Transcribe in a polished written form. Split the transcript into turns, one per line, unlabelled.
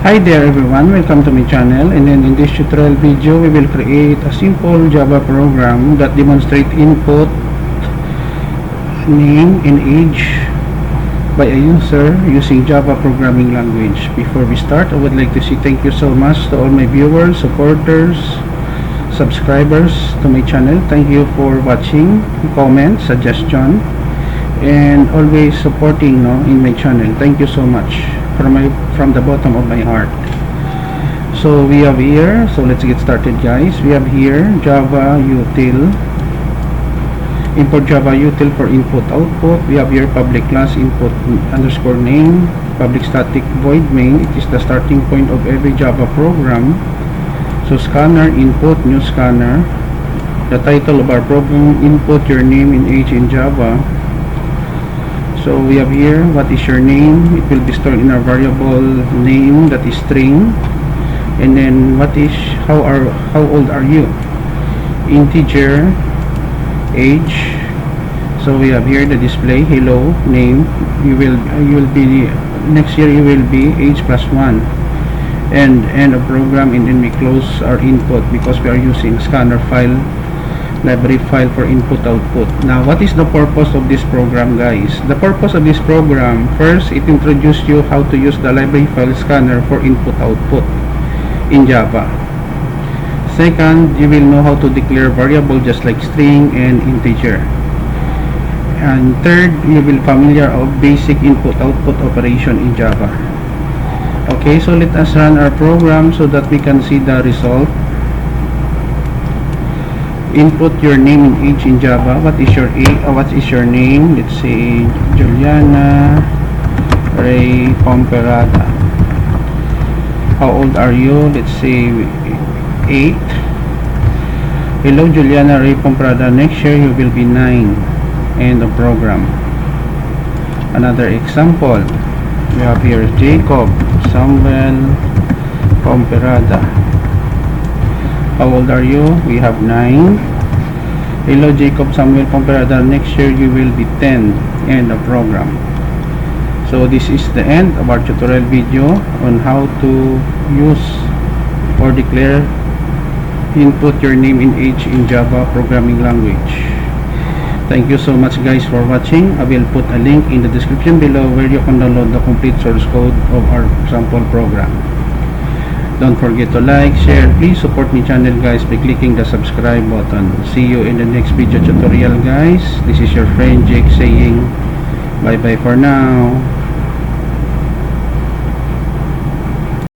Hi there everyone, welcome to my channel, and then in this tutorial video we will create a simple Java program that demonstrate input, name and age by a user using Java programming language. Before we start, I would like to say thank you so much to all my viewers, supporters, subscribers to my channel. Thank you for watching, comment, suggestion, and always supporting in my channel. Thank you so much from the bottom of my heart. So we have here, so let's get started guys. We have here Java util, import Java util for input output. We have here public class input underscore name, public static void main. It is the starting point of every Java program. So scanner input, new scanner. The title of our program, input your name and age in Java. So we have here, what is your name? It will be stored in our variable name, that is string. And then what is, how old are you? Integer, age. So we have here the display, hello, name. You will be, next year you will be age plus 1. And end of program, and then we close our input because we are using scanner file, library file for input output. Now what is the purpose of this program guys? The purpose of this program, first it introduces you how to use the library file scanner for input output in Java. Second, you will know how to declare variable just like string and integer. And third, you will familiar of basic input output operation in Java. Okay, so let us run our program so that we can see the result. Input your name and age in Java. What is your name? Let's say Juliana Ray Pomperada. How old are you? Let's say 8. Hello Juliana Ray Pomperada. Next year you will be 9. End of program. Another example. We have here Jacob Samuel Pomperada. How old are you? We have 9. Hello Jacob Samuel Pomperada. Next year you will be 10. End of program. So this is the end of our tutorial video on how to use or declare input your name and age in Java programming language. Thank you so much guys for watching. I will put a link in the description below where you can download the complete source code of our sample program. Don't forget to like, share. Please support my channel guys by clicking the subscribe button. See you in the next video tutorial guys. This is your friend Jake saying bye bye for now.